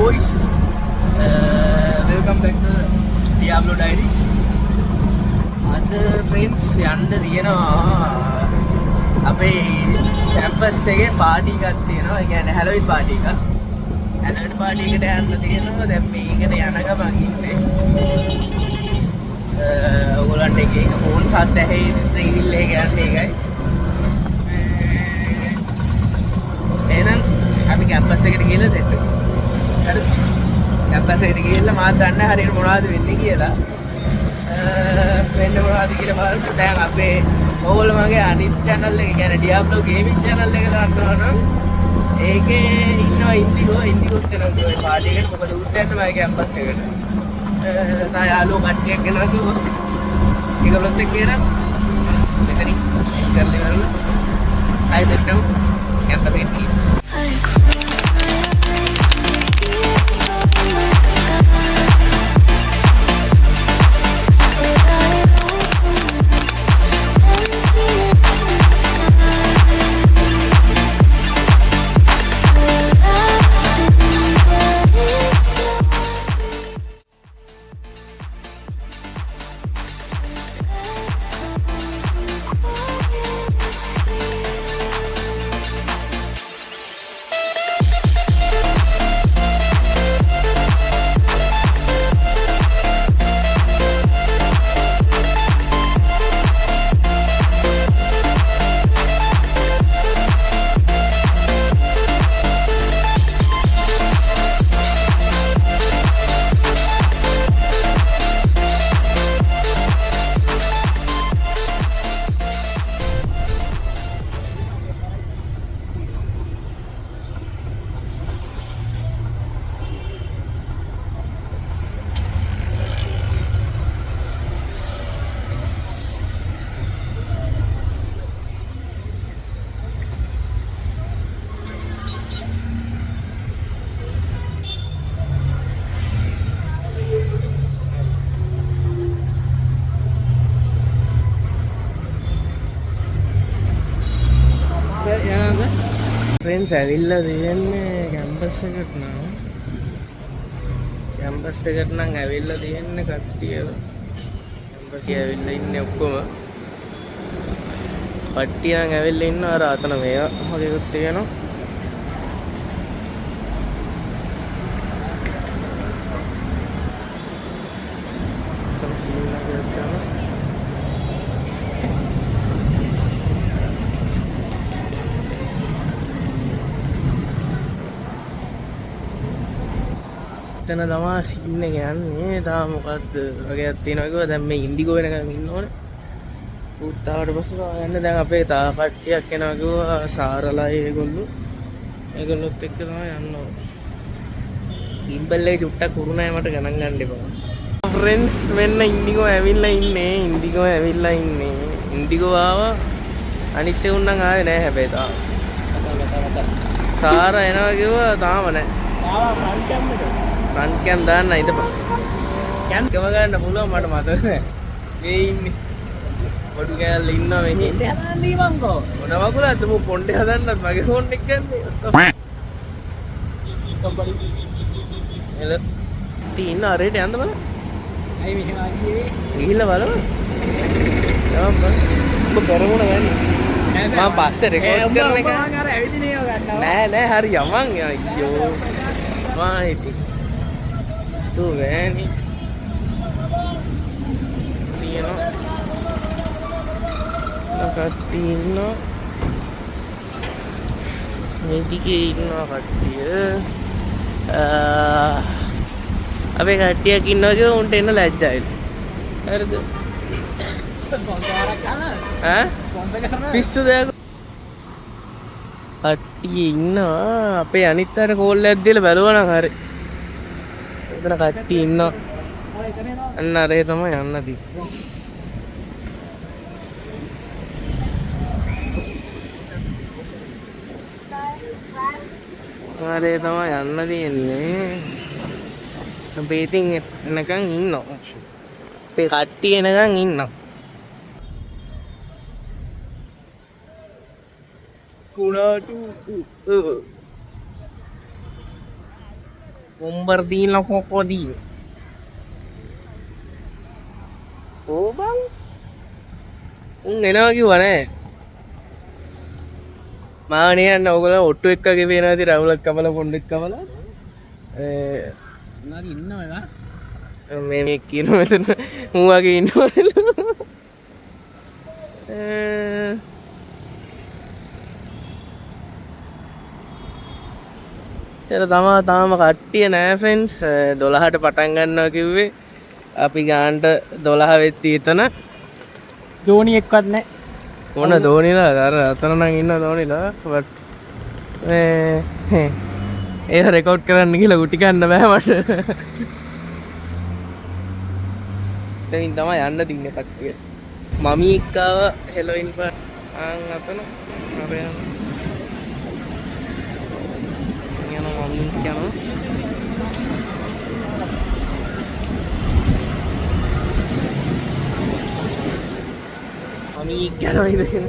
boys, welcome back to Diablo Diaries. Ada friends යන්න තියෙනවා අපේ කැම්පස් එකේ පාටි එකක් තියෙනවා. ඒ කියන්නේ හැලොවින් පාටි එකක්. හැලොවින් පාටි එකට යන්න තියෙනවා. දැන් මේකට යන ගමන් ඉන්නේ. ඔයගොල්ලන්ට එක ෆෝන් සද්ද ඇහෙයි ට්‍රේවිල් එක යන්නේ ඒකයි. එහෙනම් අපි කැම්පස් එකට ගිහලා සෙට් වෙමු. හරිද? කැම්පස් එකට ගිහලා මාත් දන්නේ හරියට මොනවද වෙන්නේ කියලා. වෙන්න මොනවද කියලා බලන්න. දැන් අපේ ඕගොල්ලෝ මගේ අනිත් channel එක කියන්නේ Diablo Gaming channel එක දාන්නවා නම් ඒකේ ඉන්නවා ඉන්දිගෝත් දෙනවා පාටි එකට. මොකද උත් යන්න මගේ කැම්පස් එකට. තා යාළුවෝ කට්ටියක් එනවා කිව්වොත් සිගලොත් එක්ක එන මෙතනින් කරලා ඉවරලා ආයෙ සෙට් වෙමු කැම්පස් එකට ගිහින්. फ्रेंड्स ඇවිල්ලා තියෙන්නේ කැම්පස් එකට නම්. කැම්පස් එකට නම් ඇවිල්ලා තියෙන්නේ කට්ටිය. කැම්පස් එකේ ඇවිල්ලා ඉන්නේ ඔක්කොම. කට්ටිය නම් ඇවිල්ලා ඉන්නවා අර අතන මේවා වගේකුත් තියෙනවා. එතන තමයි සීන් එක යන්නේ. තාම මොකද්ද වගේක් තියෙනවා කිව්වා. දැන් මේ ඉන්ඩිගෝ වෙනකන් ඉන්න ඕනේ. ඌත් ආවට පස්සේ යන්න දැන් අපේ තා කට්ටියක් එනවා කිව්වා. සාරලා ඒගොල්ලොත් එක්ක තමයි යන්න ඕනේ. ගිම්බල් එක චුට්ටක් කුරුණයි මට ගණන් ගන්න එපා. ෆ්‍රෙන්ඩ්ස් මෙන්න ඉන්ඩිගෝ ඇවිල්ලා ඉන්නේ. ඉන්ඩිගෝ ආවා. අනිත් උන් නම් ආවේ නැහැ හැබැයි තාම. සාරා එනවා කිව්වා තාම නැහැ. ෆ්‍රන්ට් කැම් දාන්න ඉඳපන්. කැම් ගන්න පුළුවන් මට මතක නෑ. මේ ඉන්නේ. පොඩි කෑල්ල ඉන්නවා මෙහි. පොණ්ඩේ හදන්න දීවංකෝ. මොන වගුලක්ද මු පොණ්ඩේ හදන්නත් මගේ ෆෝන් එක ගන්නේ. එල තීන්න අරේට යන්න බලන්න. අයි මෙහෙම ආගියේ. ගිහිල්ලා බලන්න. යම් ඔබ කරමුණ ගන්නේ. මම පස්සේ රෙකෝඩ් කරන එක. මම අර ඇවිදින ඒවා ගන්නවා. නෑ හරි යමන් අයියෝ. මායිති tu වැනි තියෙනවා කට්ටිය ඉන්නවා මේ දිගේ ඉන්නවා කට්ටිය අපේ කට්ටියක් ඉන්නවා කියලා උන්ට එන්න ලැජ්ජායි හරිද ඈ පිස්සු දෙයක් කට්ටිය ඉන්නවා අපේ අනිත් අර කෝල් එකක් දීලා බැලුවා නම් හරි එතන කට්ටිය ඉන්නවා අන්න අරේ තමයි යන්න තිබ්බේ අරේ තමයි යන්න තියෙන්නේ අපි ඉතින් එනකන් ඉන්නවා අපේ කට්ටිය එනකන් ඉන්නවා කුණාටු Bombardino krokodil. Oh bang. එනවා කිව්වා නෑ. මාව නියන්න ඕගොල්ලෝ ඔට්ටු එක්ක ගෙවේ නැති රවුලක් කපලා පොණ්ඩෙක් කපලා. උනාගේ ඉන්නවා ඒවා. මේ කියනවා මෙතන මූ වගේ ඉන්නවලු. තාම කට්ටිය නෑ ෆ්‍රෙන්ඩ්ස්. 12ට පටන් ගන්නවා කිව්වේ. අපි ගානට 12 වෙත්ති එතන. ධෝනි එක්කවත් නෑ. මොන ධෝනිලා? අර අතන නම් ඉන්න ධෝනිලා. බට් ඒක රෙකෝඩ් කරන්න කියලා ගුටි ගන්න බෑ මට. එතනින් තමයි යන්න තින්නේ කට්ටිය. මමී එක්කව හෙලොයින් ආන් අතන අර යනවා මමී යනවා. මමී යනවා ඉතින්.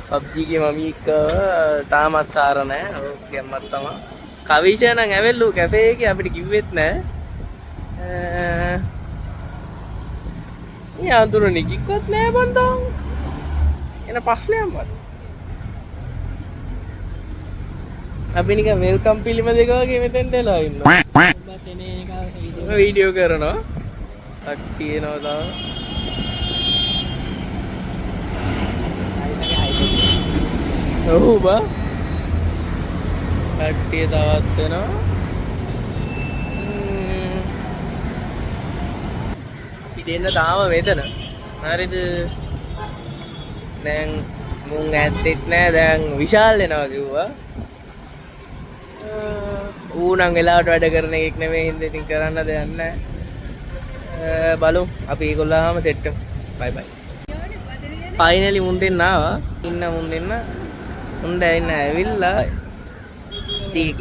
PUBG ගේ මමී එක්ක තාමත් සාර නැහැ. ඔව් ගැම්මක් තමයි. කවිෂා නම් ඇවෙල්ලු කැෆේ එකේ අපිට කිව්වෙත් නැහැ. මේ අඳුර නිකික්වත් නෑ බන්දා. එන ප්‍රශ්නයක් මත. අපි නිකන් වෙල්කම් පිළිම දෙක වගේ මෙතෙන්ට එලා ඉන්නවා. වීඩියෝ කරනවා. කට්ටිය එනවා තාම. ඔව් බා. කට්ටිය තවත් එනවා. දෙන්න තාම මෙතන. හරිද? දැන් මුං ඇත්තෙත් නෑ. දැන් විශාල් එනවා කිව්වා. ඌ නම් වෙලාවට වැඩ කරන එකෙක් නෙමෙයි හින්දා ඉතින් කරන්න දෙයක් නෑ. බලමු අපි ඒගොල්ලෝම සෙට් කරමු. බයි බයි. ෆයිනලි මුන් දෙන්න ආවා. ඉන්න මුන් දෙන්න. මුන් දැන් ඇවිල්ලා ටීක්.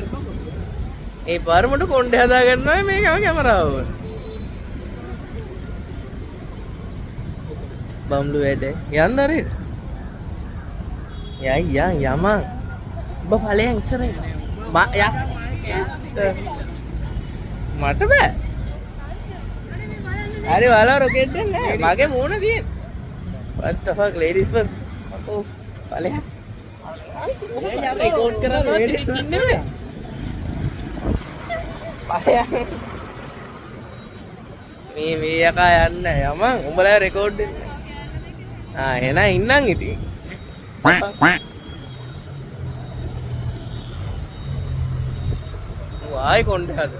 ඒ පාරමඩ කොණ්ඩේ හදා ගන්නවා මේකම කැමරාව. බම්ලු වැඩ යන්න හරියට යමන් ඔබ ඵලයන් ඉස්සරහින් මට බෑ හරි වලා රොකට් එක නෑ මගේ මූණ තියෙන what the fuck ladies first ඔව් ඵලයන් රෙකෝඩ් කරනවා ඉන්නේ ඵලයන් මේ යකා යන්න යමන් උඹලා රෙකෝඩ් දෙන්න එහෙනම් ඉන්නම් ඉතින්. ආයි කොණ්ඩේ හද.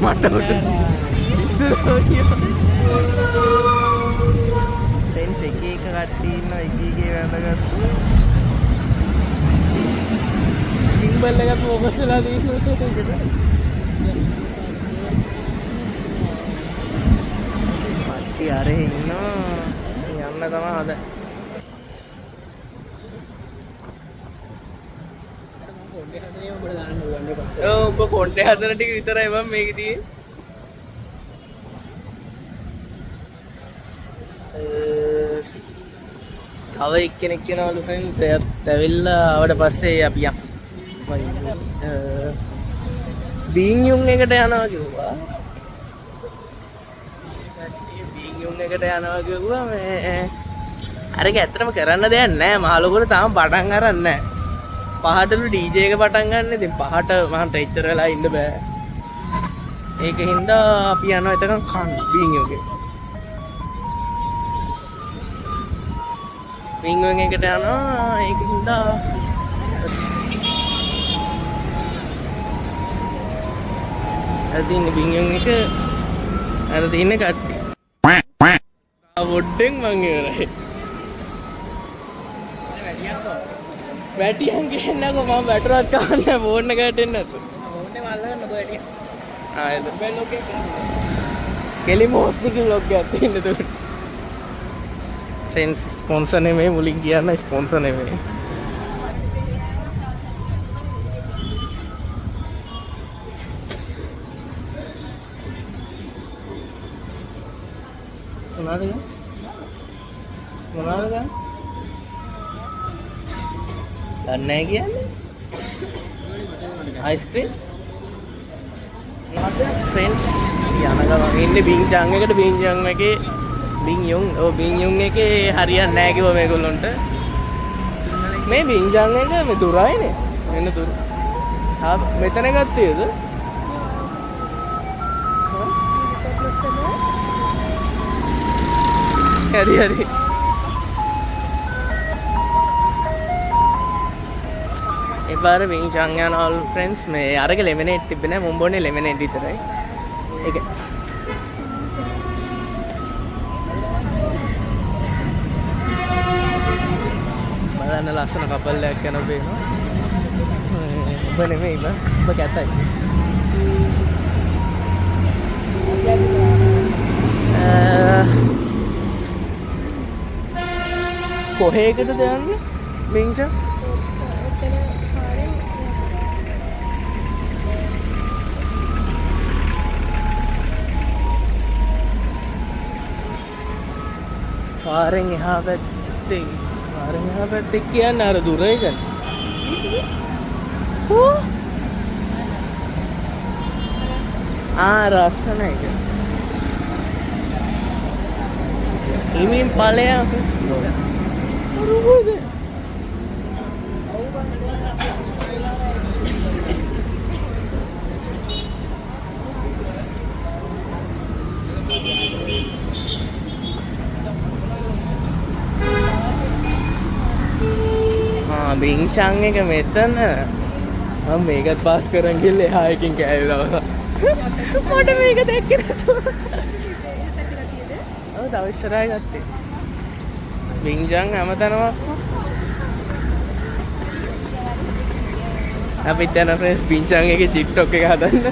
මට කොට ටෙන්ස් එක කට්ටිය ඉන්නවා එක වැඳගත්තු සිම්බල් එකක් ෆෝකස් වෙලා තියෙනවා කට්ටිය අරේ ඉන්නවා යන්න තමයි හද ඔව් ඔබ කොණ්ඩේ හදන ටික විතරයි මම මේකේ තියෙන්නේ තව එක්කෙනෙක් කෙනවලු ෆ්‍රෙන්ඩ්ස් එයාත් ඇවිල්ලා ආවට පස්සේ අපි යම් බීන් යුන් එකට යනවා කිව්වා බීන් යුන් එකට යනවා කිව්වා මේ අරක ඇත්තටම කරන්න දෙයක් නැහැ මහලොකුට තාම පටන් අරන් නැහැ පහටලු ඩීජේ එක පටන් ගන්න ඉතින් පහට මහන්ට එච්චර වෙලා ඉන්න බෑ ඒකින්ද අපි යනවා එතන කන් බීන් යුන්ගේ විංගුවෙන් එකට යනවා ඒකින්ද අදින් විංගුවෙන් එක අර තියෙන කට්ටිය වොඩ්ඩෙන් මං ඉවරයි වැටියන් ගේන්නකෝ මම වැටරත් කවන්න ෆෝන් එක වැටෙන්නේ නැතු ෆෝන් එක අල්ලගන්න ඔබ වැටිය ආයෙත් බෑ ලොග් එක කෙලිම හොස්පිටල් ලොග් එකක් තියෙන තුරු ට්‍රෙන්ඩ්ස් ස්පොන්සර් නෙමෙයි මුලින් කියන්න ස්පොන්සර් නෙමෙයි මොනවද ගන්න? මොනවද ගන්න? දන්නේ නැහැ කියන්නේ? අයිස්ක්‍රීම්? ෆ්‍රෙන්ඩ්ස් යන ගමන් ඉන්නේ බින්ජාන් එකට බින්ජාන් එකේ බින්යුන් එකේ හරියන්නේ නැහැ කිව්වා මේගොල්ලන්ට. මේ බින්ජාන් එක මේ දුරයිනේ. මෙන්න දුර. ආ මෙතන ගත්තේද? හරි. එපාර බින්ජාන් යනවලු ෆ්‍රෙන්ඩ්ස් මේ අරක ලෙමනේඩ් තිබ්බේ නැහැ. මුම් බොන්නේ ලෙමනේඩ් විතරයි. ඒක බලන්න ලස්සන කපල් එකක් යනවා පේනවා. ඔබ නෙමෙයි බං. ඔබ කැතයි. කොහේකටද යන්නේ? බින්ජාන් පාරෙන් එහා පැත්තේ කියන්නේ අර දුර එකනේ. රස්සන එක. ඉමින් ඵලයක්. රුගුද? බින්ෂාන් එක මෙතන මම මේකත් පාස් කරන් ගිහලා එහා එකකින් කෑවිලා මට මේක දැක්කේ නැතුව තව ඉස්සරහා ගත්තේ බින්ජාන් හැමතැනම අපිත් යන ෆ්‍රෙන්ඩ්ස් බින්ජාන් එකේ TikTok එක හදන්න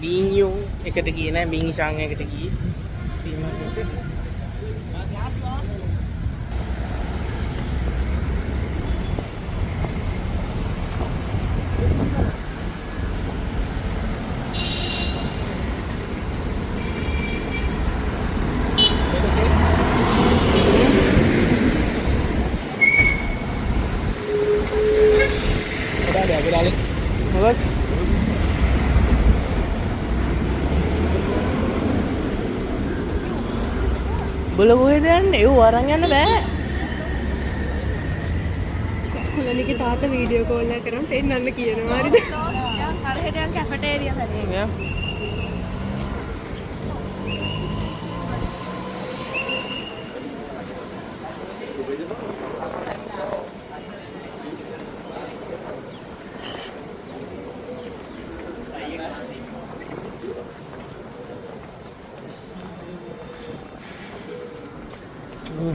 බින්යුන් එකට ගියේ නෑ බින්ෂාන් එකට ගියේ මොකක්ද බල කොහෙද යන්නේ? ඒව අරන් යන්න බෑ. කුලනිගේ තාත්තා වීඩියෝ කෝල් එක කරන් පෙන්නන්න කියනවා හරිද? හරියට යන කැෆටේරියා හරියට.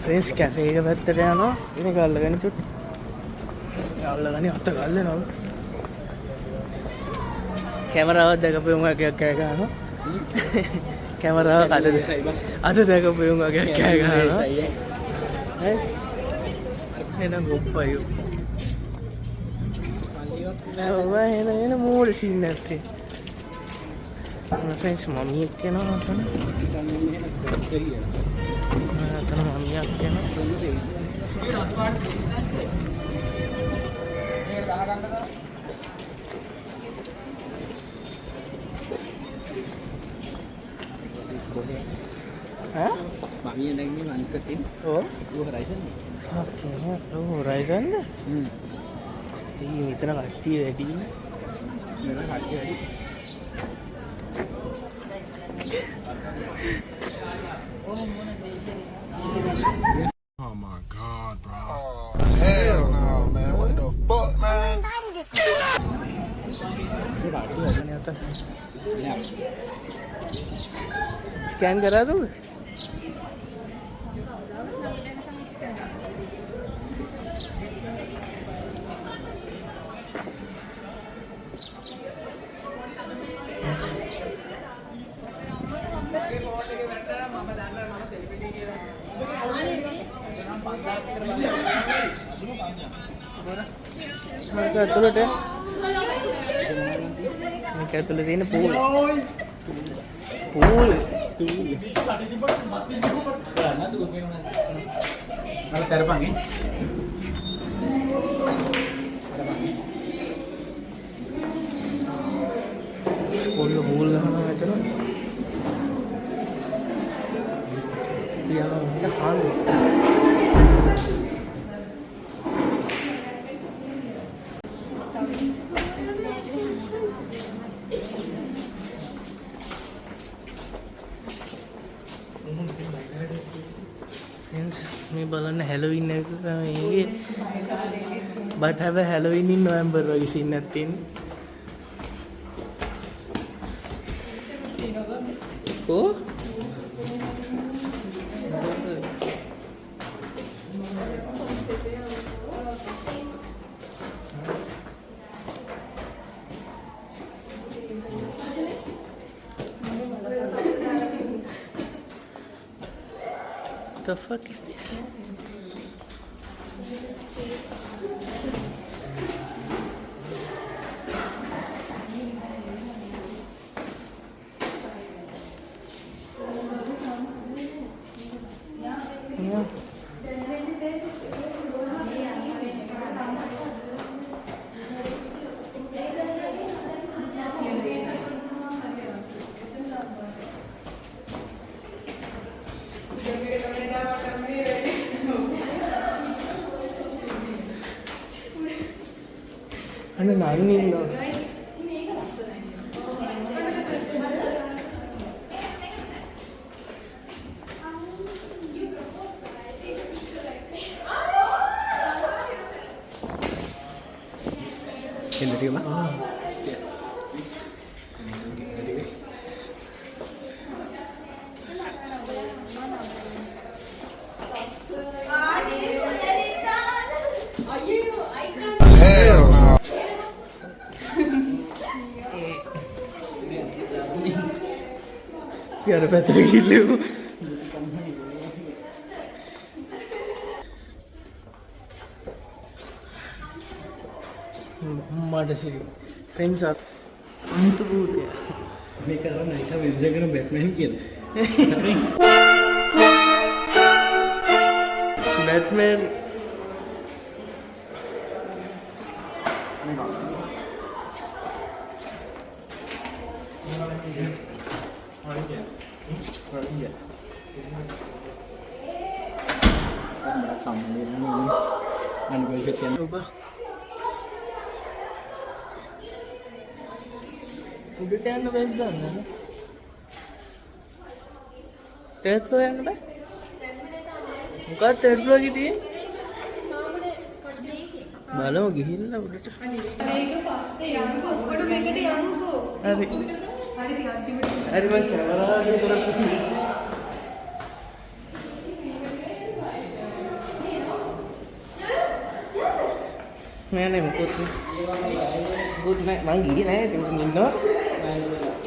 ෆ්‍රෙන්ඩ්ස් කැෆේ එක පැත්තට යනවා. ඉතින් ගල්ලගෙන චුට්. ගල්ලගෙන අත ගල්ලනවා. කැමරාව දැකපු උන් වගේ කෑ ගහනවා. කැමරාව අද දැකපු උන් වගේ කෑ ගහනවා. එන ගොප්පයෝ. නෑ එන මෝඩ සීන් නැත්තේ. ෆ්‍රෙන්ඩ්ස් මම්මි එක්ක යනවා අතන. අතන මම්මි එක්ක යනවා. Mami yang lagi angkatin. Oh, Itu Horizon. oke. Horizon dah. Ini mitra kaki ready. Sebenarnya hati tadi. Oh my god, bro. Oh, hell no, man. What the fuck, man? ये बाकी है नहीं आता. स्कैन करा दो. මේක ඇතුළට මේක ඇතුළේ තියෙන පූල් අර තරපන්ගේ පූල් ගහනවා මෙතන පියාලා හිට කාලේ මේ බලන්න හැලෝවින් එක මේගේ but have a Halloween in November වගේ scene එකක් තියෙනවා. Oh? The fuck is this? Yeah. අනේ නන් ඉන්නවා. එන්නටිම Hell no. යාර පැත්තට ගිහිල්ලු. මට සිරි ෆ්‍රෙන්ඩ්ස් අත් අමුතු භූතය. මේක අර නයිට් වෙන්ජර් කරන බැට්මෑන් කියන බැට්මෑන් ඔබ උඩට යන්න බැරිද දන්නවද? තර්ඩ් ෆ්ලෝර් යන්න බෑ? මොකක්ද තර්ඩ් ෆ්ලෝර් එකේ තියෙන්නේ? බලමු ගිහිල්ලා උඩට. මේක පස්සේ යන්නකෝ ඔක්කොට මේකට යන්නකෝ. හරි. හරි මං කැමරාවේ කරපු නෑ මොකොත් නෑ මං ගියේ නෑ ඉතින් මං ඉන්නවා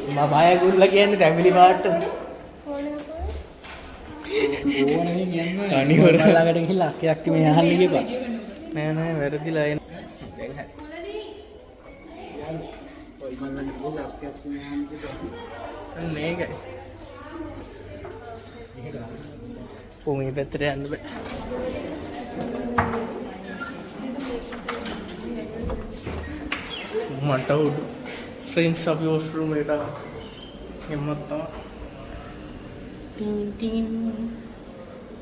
මම බය ගුල්ලා කියන්නේ ෆැමිලි පාර්ට් ඕනේ කියන්නේ අනිවර ළඟට ගිහිල්ලා අක්කයක් මේ අහන්න ගියපා නෑ වැරදිලා එන ඔය මං ගිහිල්ලා අක්කයක් මේ අහන්න ගියපා මේකයි මේ පැත්තට යන්න බෑ මට උඩු ෆ්‍රෙන්ඩ්ස් අපි වොෂ්රූම් එකට එම්මත් තමයි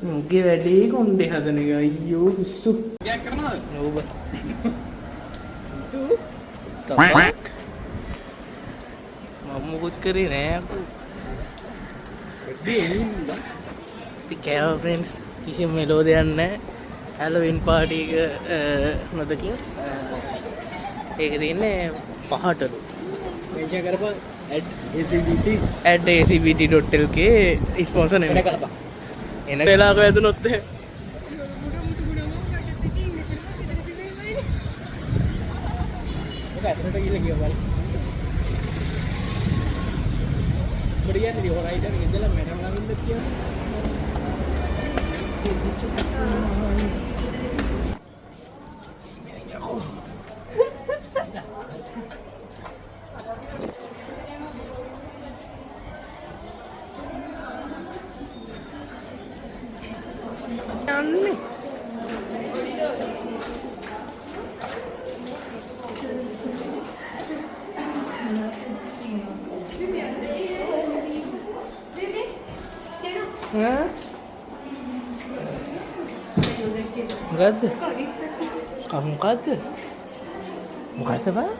මුගේ වැඩේ කොණ්ඩේ හදන එක අයියෝ පිස්සු ගෑක් කරනවද ඔබ තපක් මම මොකුත් කරේ නෑ අපු කෑව ෆ්‍රෙන්ඩ්ස් කිසිම මෙලෝ දෙයක් නෑ හැලෝවින් පාටි එක නොදකින් ඒක තියන්නේ පහටලු වෙන්චර් කරපන් @acbt.lk ස්පොන්සර් නෙමෙයි කරපන් එන වෙලාවක වැදුනොත් ඒක ඇතුලට ගිහලා කියවල බඩියන්නේ හොරයිසන් ඉඳලා මැඩම් ළඟින්ද කියලා මොකද්ද? මොකද්ද? මොකද්ද බා?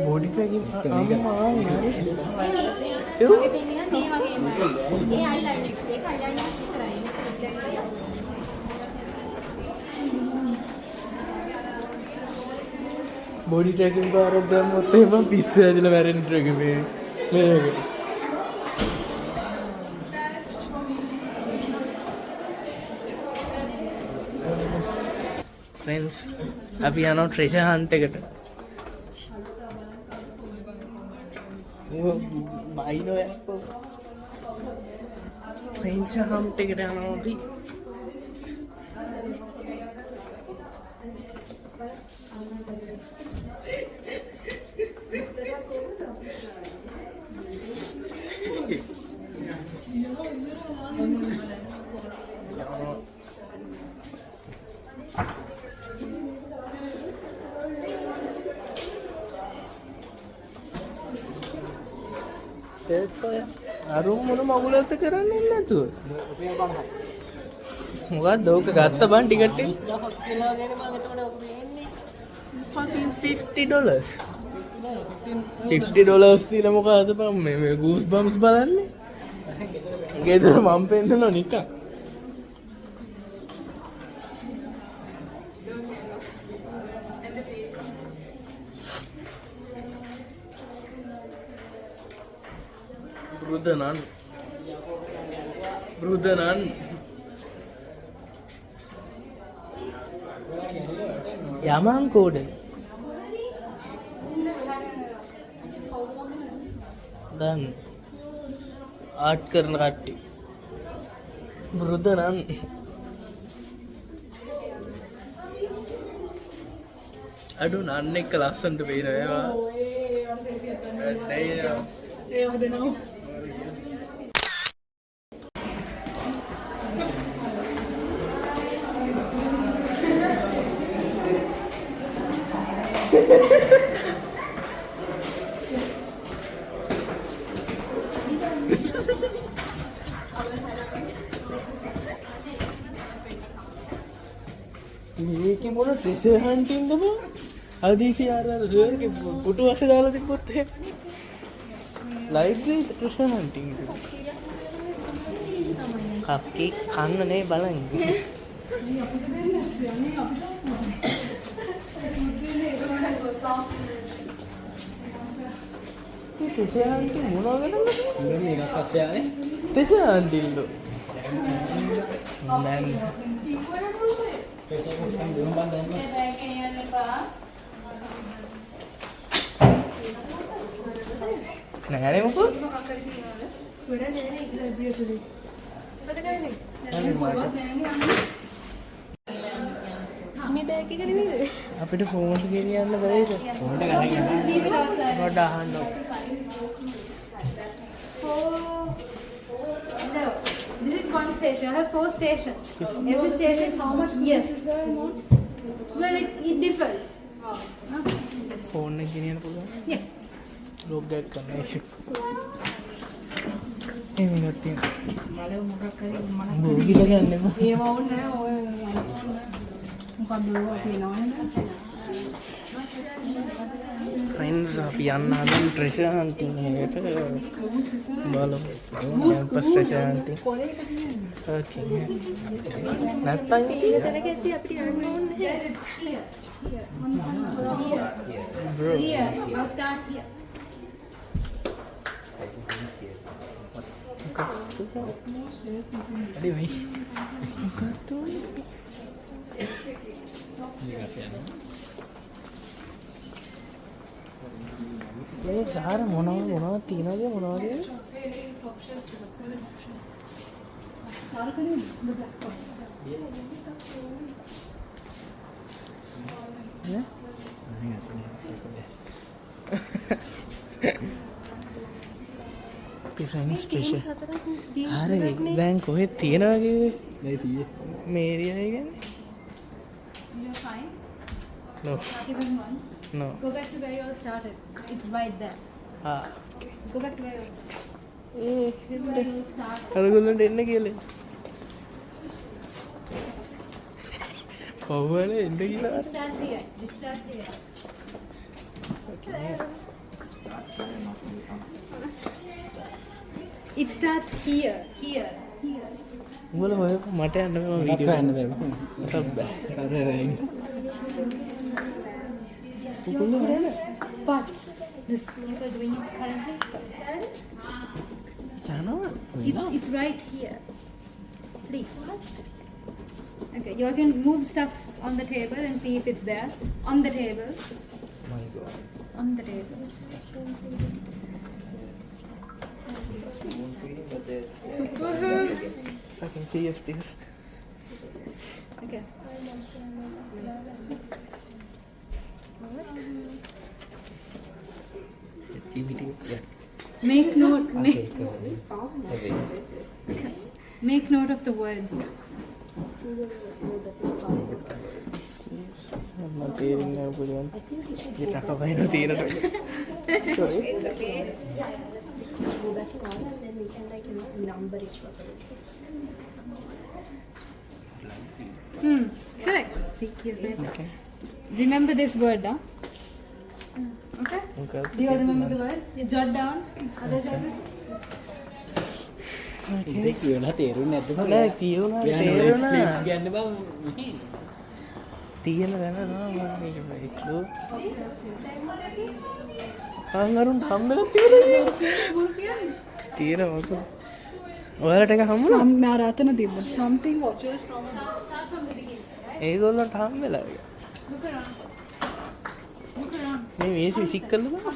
Body packing body tracking පාරක් දැම්මොත් එහෙම පිස්සු ඇදලා මැරෙන්න ට්‍රැක් මේක. Friends, අපි යනවා treasure hunt එකට. බයිනෝ යකෝ. treasure hunt එකට යනවා අපි. අරුම් මොන මගුලක්ද කරන්නේ නැතුව මොකක්ද ඕක ගත්ත බන් ටිකට් එක fucking $50 $50 දීලා මොකද බම් මේ ගූස් බම්ස් බලන්නේ ගෙදර මම පෙන්නනවා නිකන් Brudanan Yaman code Dan art කරන කට්ටිය Brudanan අඩු නන්න එක්ක ලස්සනට පේනවා ඒවා ඒ හදනවා මේකේ මොන treasure hunting ද බං අදීසි අර සර් ගේ පුටු අස්සේ දාලා තිබ්බොත් එහෙම library treasure hunting කප්කේ කන්න නේ බලන්න treasure hunting මොනවද කරන්නේ මේක පස්සේ ආනේ treasure hunting දෝ නෑ නෑනේ මොකෝ මේ බෑග් එක නෙමෙයි අපිට ෆෝන්ස් ගෙනියන්න බැරිද ෆෝන් එක ගන්න පොඩ්ඩක් අහන්න No, this is one station. I have 4 stations. Every station is how much? Yes. Well, it differs. Okay. Yes. Phone එක ගෙනියන්න පුළුවන් Yeah. ලොග් එකක් කරන්න ඒක එමිනොත් තියෙන මලව මොකක් කරේ මම බෝගිල ගන්න එපා ඒව ඕනේ නැහැ ඔය මොකක්ද ඔය පේනවනේ ෆ්‍රෙන්ඩ්ස් අපි යන්න හදන ට්‍රෙෂර් හන්ටින් එකට බලමු කැම්පස් ට්‍රෙෂර් හන්ටින් ඕකේ නැත්තම් තැනක ඇති අපිට යන්න ඕනේ Here. Here. You'll start here. අඩි වෙයි මේ සාර මොනවද තියනද මොනවද ෆ්‍රෙන්ඩ්ස් ට්‍රෙෂර් හරි දැන් කොහෙද තියනවා කිව්වේ මේ ඒරියා එක You're fine. No Not even one. No Go back to where you all started. It's right there. ආ Go back to where you started. අරගොල්ලන්ට එන්න කියලා පව්වල එන්න කියලා It starts here. It starts here. It starts here. Here. Here. උඹලා හොයපු මට යන්න මම video ගන්න බෑ But this people doing it currently. යනවා It's right here. Please. Okay, you all can move stuff on the table and see if it's there. On the table. On the table. I can see if this Okay. Make note. Make note of the words. මම තේරෙන්නේ නැහැ පුළුවන් ඊට අකවයින තීරට It's okay. go back to order and then we can like number each one. Correct. See, here's my answer. Remember this word, huh? Okay? Do you all remember the word? Jot down. Others have it? ඉතින් කියවලා තේරුන්නේ නැද්ද නෑ කියුණා ගන්න බං තියෙන දැන නෝ මම මේක ලෝ අංගරුන් හම්බෙලා තියෙනවා මොකද ඔයාලට එක හම්බුණා Nah, Ratana Dibba. Something watches from Start from the beginning, right? ඒගොල්ලන්ට හම්බෙලා Look around. Look around. මේ මේසි විසික් කළා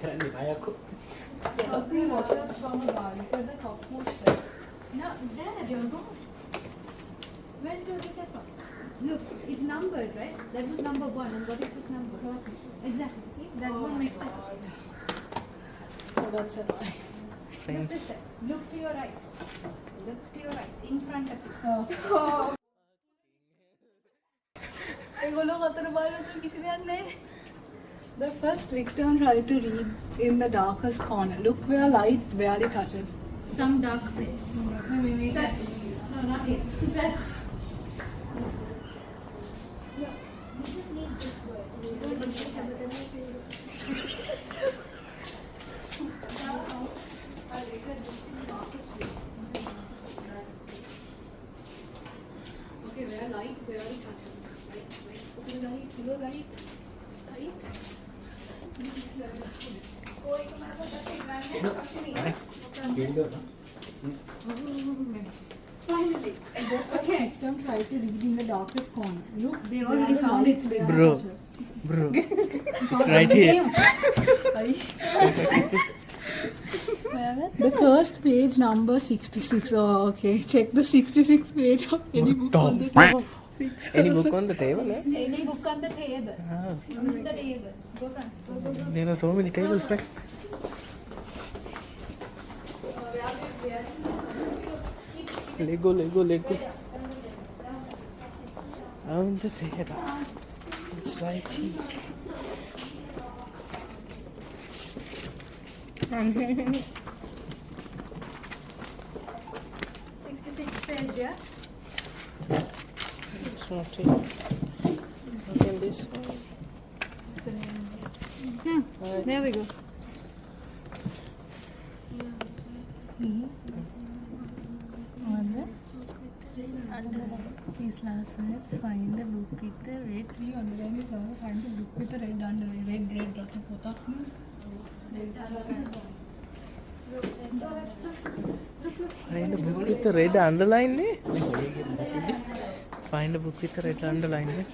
කරන්නේ අයකෝ something watches from a bar. Look at the topmost shelf. No, there, you're wrong. Where did you get that from? Look, it's numbered, right? That was number 1. And what is this number? Exactly. See, that won't make sense. Oh, that's annoying. Look this side. Look to your right. Look to your right. In front of you. Oh. ඒගොල්ලෝ අතර බලනකොට කිසි දෙයක් නැහැ. The first trick turn try to read in the darkest corner. Look where light barely touches. Some dark place. Maybe Touch. No, not here. Touch. Yeah. You just need this word. You don't need to have it. Okay, where light barely touches. Right. Okay, light, below light. Light. Finally. Okay. Don't try to read in the darkest corner. Look, They already found it. bro bro it's right here The first page number 66. Oh, okay. Check the 66th page of any book on the table. any book on the table eh? Any book on the table. Ah, On the table. Go front. Go. there are so many tables right lego I'm the Sahara. It's right here. 66 page, yeah? It's not here. Okay, this one. Yeah, there we go. These last words, find the book with the red. We underline is also find the book with the red underline. Red dot होता. Find a book with a red underline. Find a book with a red underline.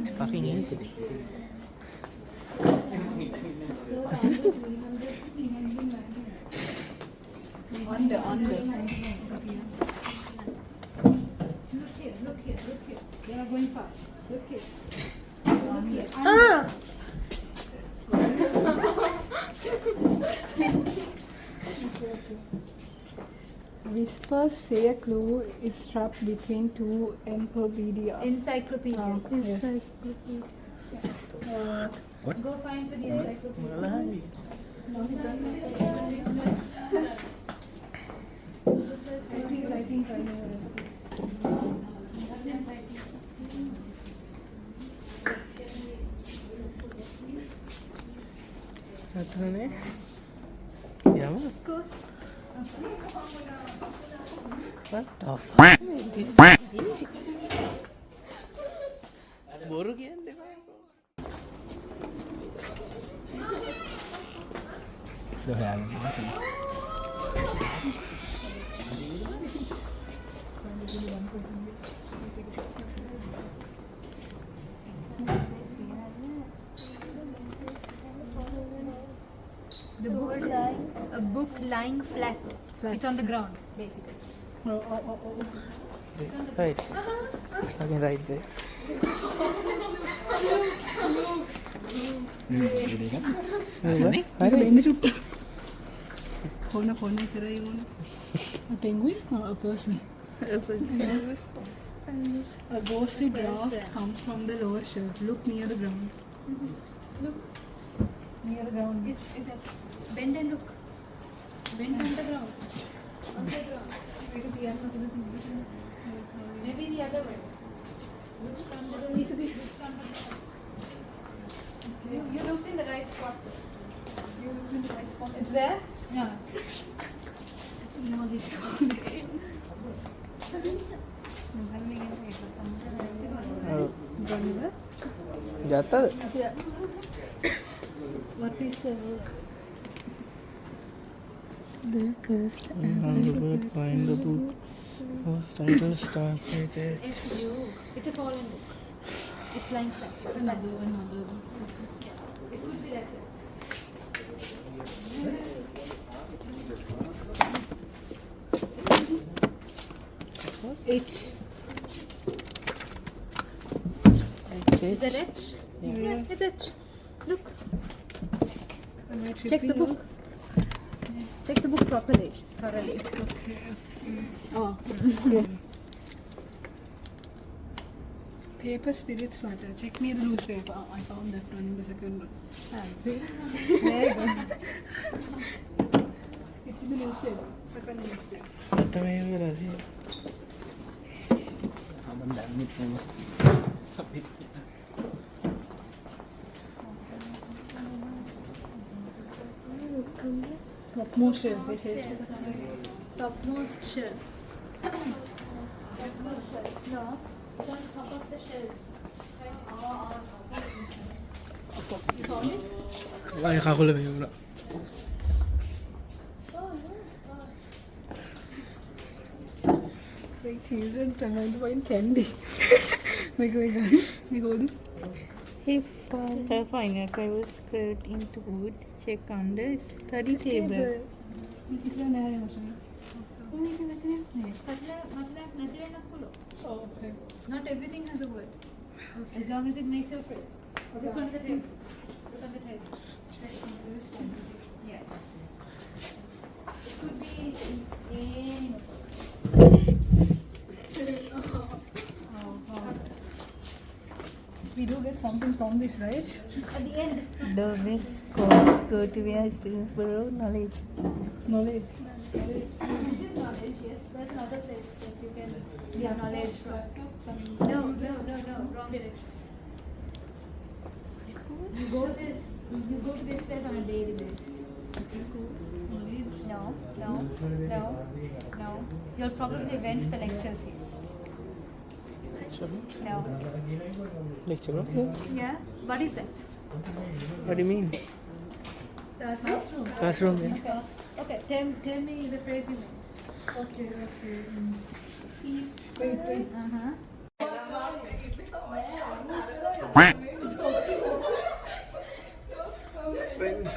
It's fucking easy. Under. Look here. You are going fast. Look here. Ah! Whispers say a clue is trapped between two encyclopedias. Encyclopedia. Encyclopedia. Go find for the encyclopedia. I think I know what it is. අතනේ යමු. What the fuck? බොරු කියන්නේ එපා. The book lying flat. It's on the ground, basically. Right. It's fucking right there. මේක දෙන්න චුට්ට. කොන විතරයි ඕනේ. A penguin or a person? A ghostly draft comes from the lower shelf. Look near the ground. Look near the ground. Is that bend and look. Bend on the ground. On the ground. Maybe the other way. Look under the Is this? You looked in the right spot. You look in the right spot. It's there? Yeah. ගත්තද? What is the word? The cursed bird find the book. Whose title starts with H. It's a fallen book. It's lying flat. It's Another one. It could be that. H. Is that it? Yeah. It's it. Look. Am I Check the tripping book. Check the book properly. Thoroughly. now? Oh. Yeah. Paper spirits flutter. Check near the newspaper. I found that one in the second one. See? There you go. It's in the newspaper. Second newspaper. තමයි වෙරදී. Topmost shelf. It says. Topmost shelf. Topmost shelf. No. It's on top of the shelves. You found it? අය කකුල මේ වුණා. It's like children trying to find candy. Make hold this. He found her final was scraped into wood. Check under study table. Isla නැහැ මචං. Oh, okay. Not everything has a word. As long as it makes your phrase. Look under the table. Look on the table. Yeah. It could be any. We do get something from this, right? At the end. The best schools go to where students borrow knowledge. Knowledge. This is knowledge, yes. There's another place that you can get knowledge from. No, wrong direction. go to this place on a daily basis? No. You'll probably went for lectures here. No. Lecture room? Yeah. What is that? What do you mean? Classroom. Classroom, yeah. Okay. Tell me the phrase you meant. Okay. Wait. Friends.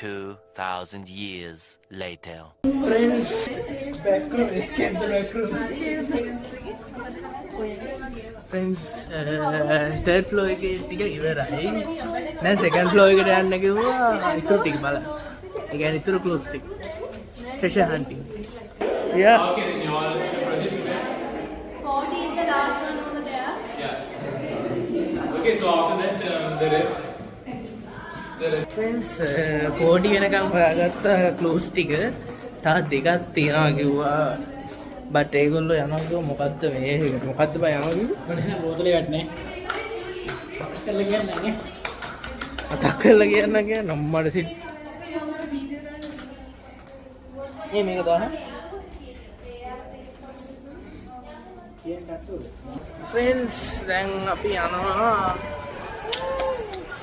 $2,000 years later. Friends, back room, escape the back rooms. Friends, third floor එකේ ටික ඉවරයි. දැන් second floor එකට යන්න කිව්වා ඉතුරු ටික බලන්න. ඒ කියන්නේ ඉතුරු clues ටික. Treasure hunting. Yeah. 40 is the last one over there. Okay, so after that, the rest. Friends, 40 වෙනකම් හොයාගත්ත clues ටික තවත් දෙකක් තියනවා කිව්වා. බට් ඒගොල්ලෝ යනවා කිව්වා මොකද්ද මේ මොකද්ද බය යනවා කිව්වා. මම බෝතලේ වැටනේ. කරලා කියන්නේ නැහැ. මතක් කරලා කියන්න කියන මට සිත්. මේක දාන්න. Friends, දැන් අපි යනවා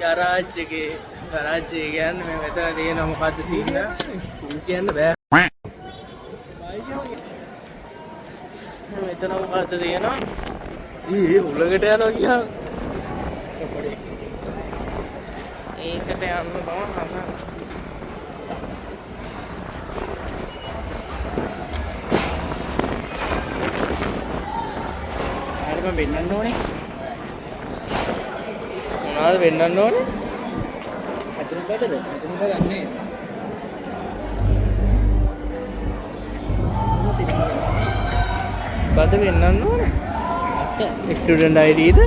garage එකේ. garage එක කියන්නේ මේ මෙතන තියෙන මොකද්ද සීන් එක කියන්න බෑ. මෙතන මොකද්ද තියෙනවා? උලකට යනවා කියනවා. ඒකට යන්න තමයි ආරම වෙන්නන්න ඕනේ. මොනවද වෙන්නන්න ඕනේ? අතුරු බදද? අතුරු බදන්නේ. බද වෙන්නන්න ඕනේ. ස්ටුඩන්ට් ID ද?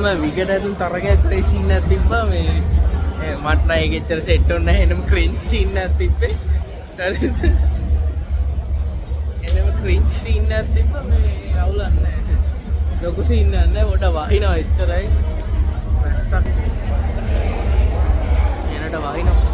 ඇත්තටම විකට ඇතුන් තරගයක් සින්න තිබ්බා මේ මට නෑ ඒක එච්චර සෙට් වෙන්නේ නැහැ එනම ක්‍රින්ජ් සීන් එකක් තිබ්බේ හරිද එනම ක්‍රින්ජ් සීන් එකක් තිබ්බා මේ අවුලක් නැහැ ලොකු සීන් එකක් නැහැ පොඩ වහිනවා එච්චරයි වැස්සක් එනට වහිනවා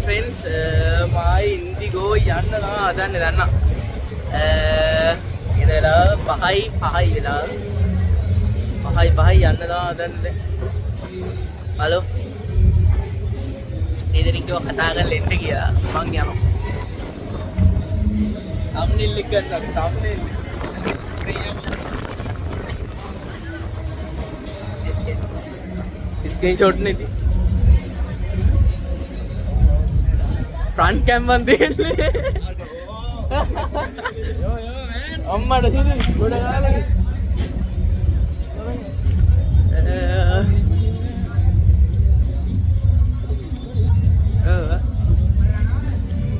friends my indigo යන්න නම් හදන්නේ දන්නා ඉතලා පහයි වෙලා පහයි යන්න නම් හදන්නේ හලෝ ඉතින් කිව්ව කතා කරලා එන්න කියලා මං යනවා thumbnail එක ගන්න thumbnail screenshot නෙදී front cam one දෙන්නේ අම්මට සිදු ගොඩ ගාලා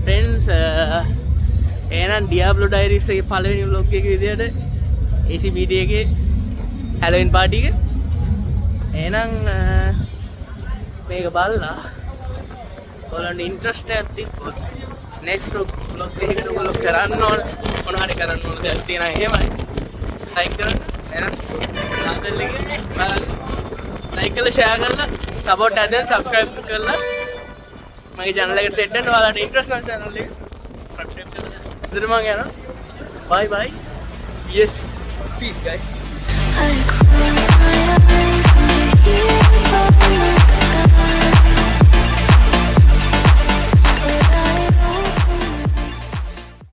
friends එහෙනම් Diablo Diaries එකේ පළවෙනි vlog එක විදියට ACBD එකේ Halloween party එක එහෙනම් මේක බලලා ඔයාලට ඉන්ට්‍රස්ට් එකක් තිබ්බොත් next vlog එකකට ඔයගොල්ලෝ කරන්න ඕන මොන හරි කරන්න ඕන දෙයක් තියෙනවා එහෙමයි like කරන්න එහෙනම් channel එකේ බලන්න like කරලා share කරලා support එකක් දෙන්න subscribe කරලා මගේ channel එකට set වෙන්න ඔයාලට ඉන්ට්‍රස්ට් නම් channel එක subscribe කරලා ඉතින් මම යනවා bye bye yes peace guys